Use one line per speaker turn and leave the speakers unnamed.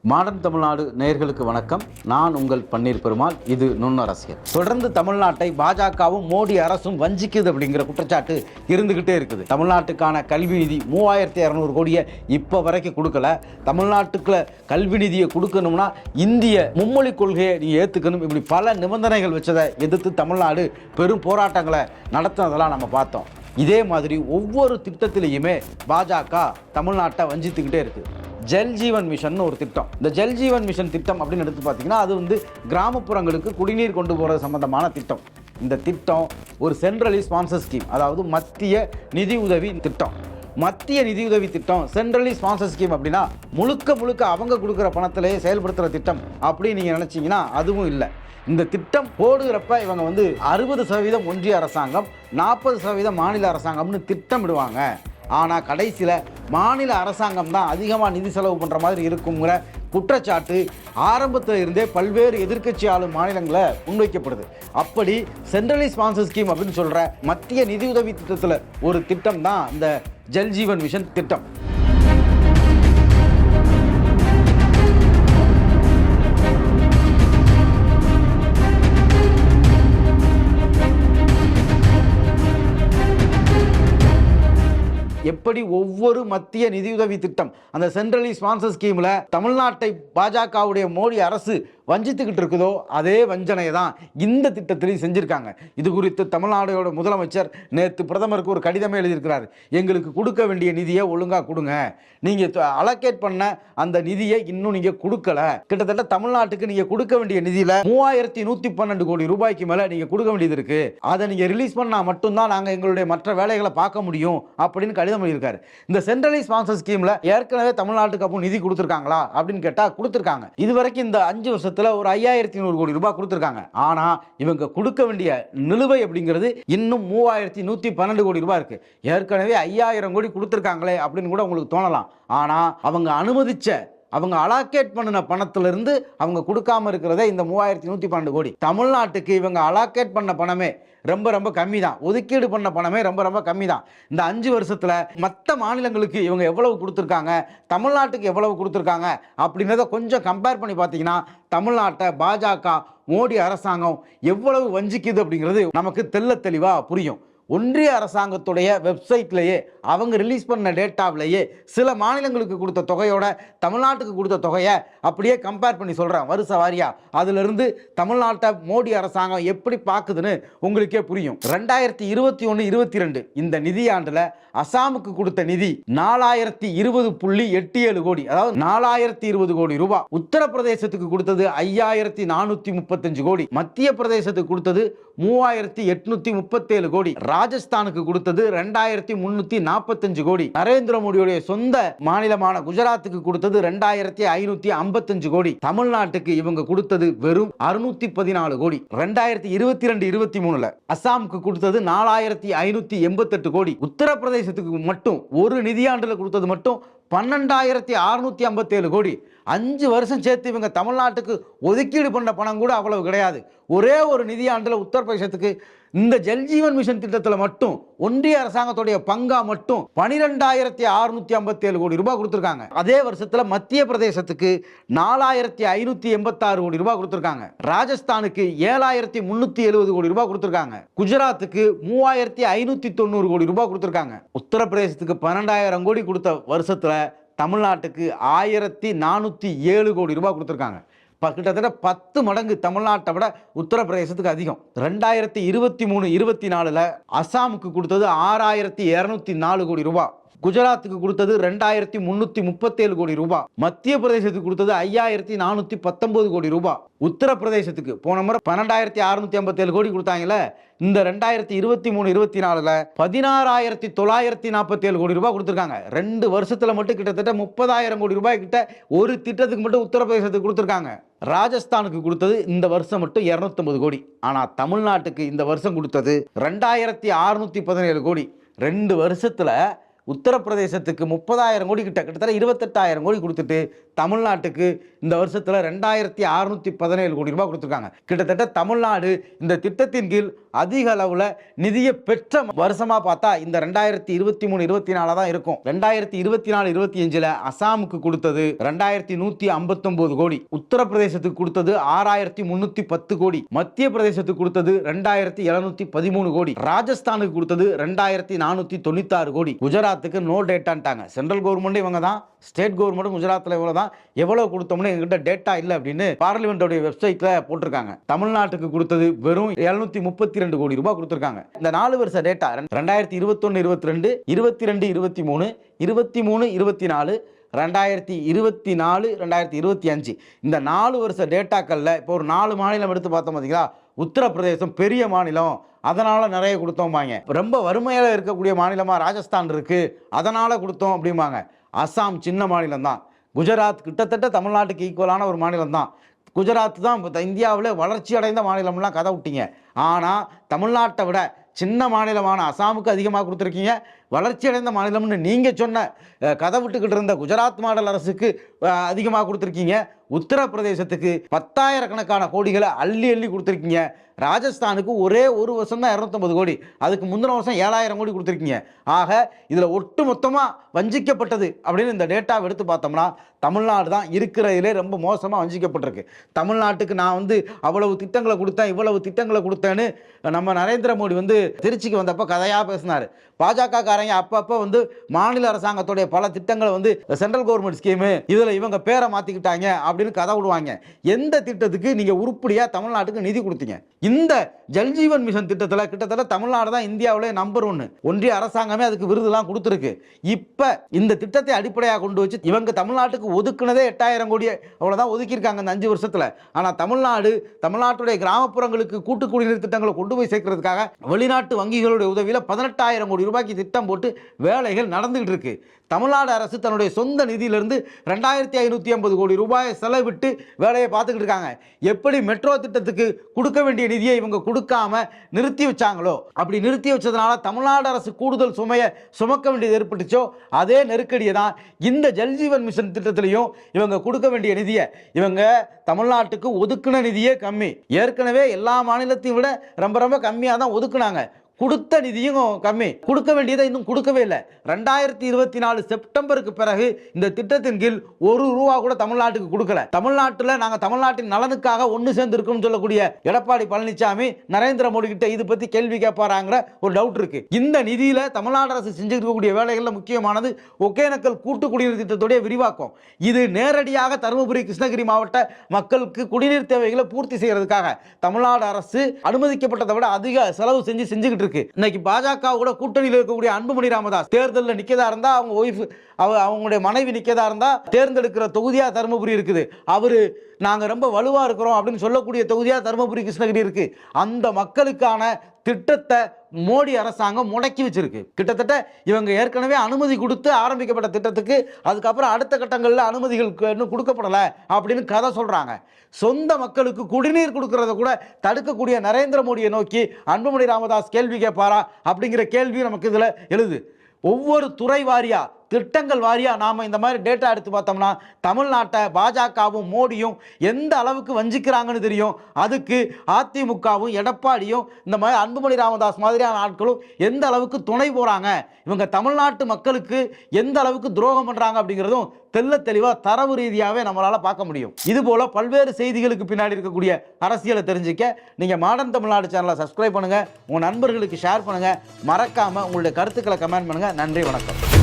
Modern Tamil Nadu நேயர்களுக்கு வணக்கம். நான் உங்கள் பன்னீர் பெருமாள். இது நுண்ணரசியல். தொடர்ந்து தமிழ்நாட்டை பாஜகவும் மோடி அரசும் வஞ்சிக்குது அப்படிங்கிற குற்றச்சாட்டு இருந்துகிட்டே இருக்குது. தமிழ்நாட்டுக்கான கல்வி நிதி 3200 கோடியை இப்போ வரைக்கும் கொடுக்கல. தமிழ்நாட்டுக்குள்ள கல்வி நிதியை கொடுக்கணும்னா இந்திய மும்மொழி கொள்கையை நீ ஏற்றுக்கணும், இப்படி பல நிபந்தனைகள் வச்சதை எதிர்த்து தமிழ்நாடு பெரும் போராட்டங்களை நடத்தினதெல்லாம் நம்ம பார்த்தோம். இதே மாதிரி ஒவ்வொரு திட்டத்திலையுமே பாஜக தமிழ்நாட்டை வஞ்சித்துக்கிட்டே இருக்குது. ஜல் ஜீவன் மிஷன் ஒரு திட்டம். இந்த ஜல் ஜீவன் மிஷன் திட்டம் அப்படின்னு எடுத்து பார்த்தீங்கன்னா அது கிராமப்புறங்களுக்கு குடிநீர் கொண்டு போகிறது சம்பந்தமான திட்டம். இந்த திட்டம் ஒரு சென்ட்ரலி ஸ்பான்சர் ஸ்கீம், அதாவது மத்திய நிதி உதவி திட்டம். மத்திய நிதியுதவி திட்டம் சென்ட்ரலி ஸ்பான்சர் ஸ்கீம் அப்படின்னா முழுக்க அவங்க கொடுக்குற பணத்திலேயே செயல்படுத்துகிற திட்டம் அப்படின்னு நீங்கள் நினச்சிங்கன்னா அதுவும் இல்லை. இந்த திட்டம் போடுகிறப்ப இவங்க 60% ஒன்றிய அரசாங்கம், 40% மாநில அரசாங்கம்னு திட்டமிடுவாங்க. ஆனால் கடைசியில் மாநில அரசாங்கம் தான் அதிகமாக நிதி செலவு பண்ணுற மாதிரி இருக்குங்கிற குற்றச்சாட்டு ஆரம்பத்தில் இருந்தே பல்வேறு எதிர்க்கட்சி ஆளும் மாநிலங்களில் முன்வைக்கப்படுது. அப்படி சென்ட்ரலி ஸ்பான்சர் ஸ்கீம் அப்படின்னு சொல்கிற மத்திய நிதியுதவி திட்டத்தில் ஒரு திட்டம் தான் இந்த ஜல் ஜீவன் மிஷன் திட்டம். எப்படி ஒவ்வொரு மத்திய நிதியுதவி திட்டம் அந்த சென்ட்ரலி ஸ்பான்சர் ஸ்கீமில் தமிழ்நாட்டை பாஜகவுடைய மோடி அரசு வஞ்சித்துக்கிட்டு இருக்குதோ அதே வஞ்சனையை தான் இந்த திட்டத்திலையும் செஞ்சுருக்காங்க. இது குறித்து தமிழ்நாடோட முதலமைச்சர் நேற்று பிரதமருக்கு ஒரு கடிதமே எழுதியிருக்கிறார். எங்களுக்கு கொடுக்க வேண்டிய நிதியை ஒழுங்காக கொடுங்க, நீங்கள் அலோகேட் பண்ண அந்த நிதியை இன்னும் நீங்கள் கொடுக்கல. கிட்டத்தட்ட தமிழ்நாட்டுக்கு நீங்கள் கொடுக்க வேண்டிய நிதியில் 3112 கோடி ரூபாய்க்கு மேலே நீங்கள் கொடுக்க வேண்டியது இருக்குது. அதை நீங்கள் ரிலீஸ் பண்ணால் மட்டும்தான் நாங்கள் எங்களுடைய மற்ற வேலைகளை பார்க்க முடியும் அப்படின்னு கடிதம் எழுதியிருக்காரு. இந்த சென்ட்ரலி ஸ்பான்சர் ஸ்கீமில் ஏற்கனவே தமிழ்நாட்டுக்கு அப்போ நிதி கொடுத்துருக்காங்களா அப்படின்னு கேட்டால் கொடுத்துருக்காங்க. இதுவரைக்கும் இந்த 5 வருஷத்தில் ஒரு 5100 கோடி ரூபாய் கொடுத்துருக்காங்க. ஆனா இவங்க கொடுக்க வேண்டிய நிலுவை அப்படிங்கிறது இன்னும் 3112 கோடி ரூபாய் இருக்கு. ஏற்கனவே 5000 கோடி கொடுத்துருக்காங்களே அப்படின்னு கூட உங்களுக்கு தோணலாம். ஆனா அவங்க அலாக்கேட் பண்ணின பணத்திலிருந்து அவங்க கொடுக்காம இருக்கிறதே இந்த 3112 கோடி. தமிழ்நாட்டுக்கு இவங்க அலாக்கேட் பண்ண பணமே ரொம்ப கம்மி தான். ஒதுக்கீடு பண்ண பணமே ரொம்ப கம்மி தான். இந்த 5 வருஷத்துல மற்ற மாநிலங்களுக்கு இவங்க எவ்வளவு கொடுத்துருக்காங்க, தமிழ்நாட்டுக்கு எவ்வளவு கொடுத்துருக்காங்க அப்படின்றத கொஞ்சம் கம்பேர் பண்ணி பார்த்தீங்கன்னா தமிழ்நாட்டை பாஜக மோடி அரசாங்கம் எவ்வளவு வஞ்சிக்குது அப்படிங்கிறது நமக்கு தெளிவா புரியும். ஒன்றிய அரசாங்கத்துடைய வெப்சைட்லேயே அவங்க ரிலீஸ் பண்ண டேட்டாவிலேயே சில மாநிலங்களுக்கு கொடுத்த தொகையோட தமிழ்நாட்டுக்கு கொடுத்த தொகையை அப்படியே கம்பேர் பண்ணி சொல்கிறேன் வருஷ வாரியா. அதிலிருந்து தமிழ்நாட்டை மோடி அரசாங்கம் எப்படி பார்க்குதுன்னு உங்களுக்கே புரியும். 2021-22 இந்த நிதியாண்டில் அசாமுக்கு கொடுத்த நிதி 4020.87 கோடி, அதாவது 4020 கோடி ரூபாய். உத்தரப்பிரதேசத்துக்கு கொடுத்தது 5435 கோடி, மத்திய பிரதேசத்துக்கு கொடுத்தது 3837 கோடி, ராஜஸ்தானுக்கு கொடுத்தது 2345 கோடி, நரேந்திர மோடியுடைய சொந்த மாநிலமான குஜராத்துக்கு கொடுத்தது 2555 கோடி, தமிழ்நாட்டுக்கு இவங்க கொடுத்தது வெறும் 614 கோடி. 2022-23 அசாமுக்கு கொடுத்தது 4588 கோடி, உத்தரப்பிரதேசத்துக்கு மட்டும் ஒரு நிதியாண்டுல கொடுத்தது மட்டும் 12657 கோடி. 5 வருஷம் சேர்த்து இவங்க தமிழ்நாட்டுக்கு ஒதுக்கீடு பண்ண பணம் கூட அவ்வளவு கிடையாது. ஒரே ஒரு நிதியாண்டில் உத்தரப்பிரதேசத்துக்கு இந்த ஜல் ஜீவன் மிஷன் திட்டத்தில் மட்டும் ஒன்றிய அரசாங்கத்துடைய பங்கா மட்டும் 12657 கோடி ரூபாய் கொடுத்துருக்காங்க. அதே வருஷத்தில் மத்திய பிரதேசத்துக்கு 4586 கோடி ரூபாய் கொடுத்துருக்காங்க, ராஜஸ்தானுக்கு 7370 கோடி ரூபாய் கொடுத்துருக்காங்க, குஜராத்துக்கு 3590 கோடி ரூபாய் கொடுத்துருக்காங்க, உத்தரப்பிரதேசத்துக்கு 12000 கோடி கொடுத்த வருஷத்தில் தமிழ்நாட்டுக்கு 1407 கோடி ரூபாய் கொடுத்துருக்காங்க. கிட்டத்தட்ட 10 மடங்கு தமிழ்நாட்டை விட உத்தரப்பிரதேசத்துக்கு அதிகம். 2023-24 அசாமுக்கு கொடுத்தது 6204 கோடி ரூபாய், குஜராத்துக்கு கொடுத்தது 2337 கோடி ரூபாய், மத்திய பிரதேசத்துக்கு கொடுத்தது 5419 கோடி ரூபாய், உத்தரப்பிரதேசத்துக்கு போன முறை 12657 கோடி கொடுத்தாங்கல்ல, இந்த 2023-24 16947 கோடி ரூபாய் கொடுத்துருக்காங்க. 2 வருஷத்துல மட்டும் கிட்டத்தட்ட 30,000 கோடி ரூபாய் கிட்ட ஒரு திட்டத்துக்கு மட்டும் உத்தரப்பிரதேசத்துக்கு கொடுத்துருக்காங்க. ராஜஸ்தானுக்கு கொடுத்தது இந்த வருஷம் மட்டும் 250 கோடி. ஆனா தமிழ்நாட்டுக்கு இந்த வருஷம் கொடுத்தது 2617 கோடி. 2 வருஷத்துல உத்தரப்பிரதேசத்துக்கு 30,000 கோடி கிட்டத்தட்ட 28,000 கோடி கொடுத்துட்டு தமிழ்நாட்டுக்கு இந்த வருஷத்தில் 2,617 கோடி ரூபாய் கொடுத்துருக்காங்க. கிட்டத்தட்ட தமிழ்நாடு இந்த திட்டத்தின் கீழ் அதிக அளவில் நிதியை பெற்ற வருஷமாக பார்த்தா இந்த 2023-24 தான் இருக்கும். 2024-25 அசாமுக்கு கொடுத்தது 2,159 கோடி, உத்தரப்பிரதேசத்துக்கு கொடுத்தது 6,310 கோடி, மத்திய பிரதேசத்துக்கு கொடுத்தது 2,713 கோடி, ராஜஸ்தானுக்கு கொடுத்தது 2,496 கோடி, குஜராத்துக்கு நோ டேட்டான்ட்டாங்க. சென்ட்ரல் கவர்மெண்ட் இவங்க தான், ஸ்டேட் கவர்மெண்ட் குஜராத்தில் இவ்வளவு தான், எவ்வளவு கொடுத்தோம்னு எங்ககிட்ட டேட்டா இல்லை அப்படின்னு பார்லிமெண்டோட வெப்சைட்ல போட்டிருக்காங்க. தமிழ்நாட்டுக்கு கொடுத்தது வெறும் 732 கோடி ரூபாய் கொடுத்திருக்காங்க. இந்த 4 வருஷ டேட்டா 2021-22, 22-23, 23-24, 2024-2025 இந்த 4 வருஷ டேட்டாக்கள்ல இப்போ ஒரு 4 மாநிலம் எடுத்து பார்த்தோம் பார்த்தீங்களா. உத்தரப்பிரதேசம் பெரிய மாநிலம், அதனால நிறைய கொடுத்தோம்பாங்க. ரொம்ப வறுமையில இருக்கக்கூடிய மாநிலமா ராஜஸ்தான் இருக்கு, அதனால கொடுத்தோம் அப்படிம்பாங்க. அசாம் சின்ன மாநிலம் தான். குஜராத் கிட்டத்தட்ட தமிழ்நாட்டுக்கு ஈக்குவலான ஒரு மாநிலம் தான். குஜராத் தான் இந்தியாவில் வளர்ச்சி அடைந்த மாநிலம்லாம் கதை விட்டீங்க. ஆனால் தமிழ்நாட்டை விட சின்ன மாநிலமான அசாமுக்கு அதிகமாக கொடுத்துருக்கீங்க. வளர்ச்சி அடைந்த மாநிலம்னு நீங்கள் சொன்ன கதை விட்டுக்கிட்டு இருந்த குஜராத் மாடல் அரசுக்கு அதிகமாக கொடுத்துருக்கீங்க. உத்தரப்பிரதேசத்துக்கு 10,000 கணக்கான கோடிகளை அள்ளி அள்ளி கொடுத்துருக்கீங்க. ராஜஸ்தானுக்கு ஒரே ஒரு வருஷம் தான் 250 கோடி, அதுக்கு முந்தின வருஷம் 7,000 கோடி கொடுத்துருக்கீங்க. ஆக இதில் ஒட்டு மொத்தமாக வஞ்சிக்கப்பட்டது அப்படின்னு இந்த டேட்டாவை எடுத்து பார்த்தோம்னா தமிழ்நாடு தான் இருக்கிறதிலே ரொம்ப மோசமாக வஞ்சிக்கப்பட்டிருக்கு. தமிழ்நாட்டுக்கு நான் அவ்வளவு திட்டங்களை கொடுத்தேன், இவ்வளவு திட்டங்களை கொடுத்தேன்னு நம்ம நரேந்திர மோடி திருச்சிக்கு வந்தப்போ கதையாக பேசினார். பாஜக காரங்க அப்பப்போ மாநில அரசாங்கத்துடைய பல திட்டங்களை சென்ட்ரல் கவர்மெண்ட் ஸ்கீமு இதில் இவங்க பேரை மாற்றிக்கிட்டாங்க அப்படின்னு கதை விடுவாங்க. எந்த திட்டத்துக்கு நீங்கள் உருப்படியாக தமிழ்நாட்டுக்கு நிதி கொடுத்தீங்க? இந்த ஜல்ஜீவன் மிஷன் திட்டத்தில் கிட்டத்தட்ட தமிழ்நாடு தான் இந்தியாவிலே நம்பர் 1. ஒன்றிய அரசாங்கமே அதுக்கு விருதுலாம் கொடுத்துருக்கு. இப்போ இந்த திட்டத்தை அடிப்படையாக கொண்டு வச்சு இவங்க தமிழ்நாட்டுக்கு ஒதுக்குனதே 8,000 கோடி அவ்வளோதான் ஒதுக்கியிருக்காங்க இந்த 5 வருஷத்தில். ஆனால் தமிழ்நாட்டுடைய கிராமப்புறங்களுக்கு கூட்டு குடிநீர் திட்டங்களை கொண்டு போய் சேர்க்கறதுக்காக வெளிநாட்டு வங்கிகளுடைய உதவியில் 18,000 கோடி ரூபாய்க்கு திட்டம் போட்டு வேலைகள் நடந்துகிட்டு இருக்கு. தமிழ்நாடு அரசு தன்னுடைய சொந்த நிதியிலிருந்து 2,550 கோடி ரூபாயை செலவிட்டு வேலையை பார்த்துக்கிட்டு இருக்காங்க. எப்படி மெட்ரோ திட்டத்துக்கு கொடுக்க வேண்டிய நிதியை இவங்க கொடுக்காம நிறுத்தி வச்சாங்களோ, அப்படி நிறுத்தி வச்சதுனால தமிழ்நாடு அரசு கூடுதல் சுமையை சுமக்க வேண்டியது ஏற்பட்டுச்சோ, அதே நெருக்கடியை தான் இந்த ஜல்ஜீவன் மிஷன் திட்டத்திலையும் இவங்க கொடுக்க வேண்டிய நிதியை இவங்க தமிழ்நாட்டுக்கு ஒதுக்குன நிதியே கம்மி. ஏற்கனவே எல்லா மாநிலத்தையும் விட ரொம்ப ரொம்ப கம்மியாக தான் ஒதுக்குனாங்க. கொடுத்த நிதியும் கம்மி, கொடுக்க வேண்டியதை இன்னும் கொடுக்கவே இல்லை. 2024 செப்டம்பருக்கு பிறகு இந்த திட்டத்தின் கீழ் ₹1 கூட தமிழ்நாட்டுக்கு கொடுக்கல. தமிழ்நாட்டில் நாங்கள் தமிழ்நாட்டின் நலனுக்காக ஒன்று சேர்ந்து இருக்கோம்னு சொல்லக்கூடிய எடப்பாடி பழனிசாமி நரேந்திர மோடி கிட்ட இது பற்றி கேள்வி கேட்பாராங்கிற ஒரு டவுட் இருக்கு. இந்த நிதியில் தமிழ்நாடு அரசு செஞ்சிருக்கக்கூடிய வேலைகளில் முக்கியமானது ஒகேனக்கல் கூட்டு குடிநீர் திட்டத்துடைய விரிவாக்கம். இது நேரடியாக தருமபுரி கிருஷ்ணகிரி மாவட்ட மக்களுக்கு குடிநீர் தேவைகளை பூர்த்தி செய்யறதுக்காக தமிழ்நாடு அரசு அனுமதிக்கப்பட்டதை விட அதிக செலவு செஞ்சுக்கிட்டு இருக்கு. இன்னைக்கு பாஜக கூட கூட்டணியில் இருக்கக்கூடிய அன்புமணி ராமதாஸ் தேர்தலில் நிக்கதா இருந்தா அவங்க ஒய்ஃப் அவங்களுடைய மனைவி நிக்கதா இருந்தா தேர்ந்தெடுக்கிற தொகுதியா தருமபுரி இருக்குது. அவரு நாங்க ரொம்ப வலுவா இருக்கிறோம் அப்படின்னு சொல்லக்கூடிய தொகுதியா தருமபுரி கிருஷ்ணகிரி இருக்கு. அந்த மக்களுக்கான திட்டத்தை மோடி அரசாங்கம் முடக்கி வச்சிருக்கு. கிட்டத்தட்ட இவங்க ஏற்கனவே அனுமதி கொடுத்து ஆரம்பிக்கப்பட்ட திட்டத்துக்கு அதுக்கப்புறம் அடுத்த கட்டங்களில் அனுமதிகள் இன்னும் கொடுக்கப்படலை அப்படின்னு கதை சொல்றாங்க. சொந்த மக்களுக்கு குடிநீர் கொடுக்கறத கூட தடுக்கக்கூடிய நரேந்திர மோடியை நோக்கி அன்புமணி ராமதாஸ் கேள்வி கேட்பாரா அப்படிங்கிற கேள்வி நமக்கு இதுல எழுது. ஒவ்வொரு துறை வாரியா திட்டங்கள் வாரியா நாம இந்த மாதிரி டேட்டா எடுத்து பார்த்தோம்னா தமிழ்நாட்டை பாஜகவும் மோடியும் எந்த அளவுக்கு வஞ்சிக்கிறாங்கன்னு தெரியும். அதுக்கு அதிமுகவும் எடப்பாடியும் இந்த மாதிரி அன்புமணி ராமதாஸ் மாதிரியான ஆட்களும் எந்த அளவுக்கு துணை போறாங்க, இவங்க தமிழ்நாட்டு மக்களுக்கு எந்த அளவுக்கு துரோகம் பண்றாங்க அப்படிங்கிறதும் தெல்ல தெளிவா தரவு ரீதியாகவே நம்மளால பார்க்க முடியும். இது போல பல்வேறு செய்திகளுக்கு பின்னாடி இருக்கக்கூடிய அரசியலை தெரிஞ்சுக்க நீங்க மாடர்ன் தமிழ்நாடு சேனலை சப்ஸ்கிரைப் பண்ணுங்க, உங்க நண்பர்களுக்கு ஷேர் பண்ணுங்க, மறக்காம உங்களுடைய கருத்துக்களை கமெண்ட் பண்ணுங்க. நன்றி, வணக்கம்.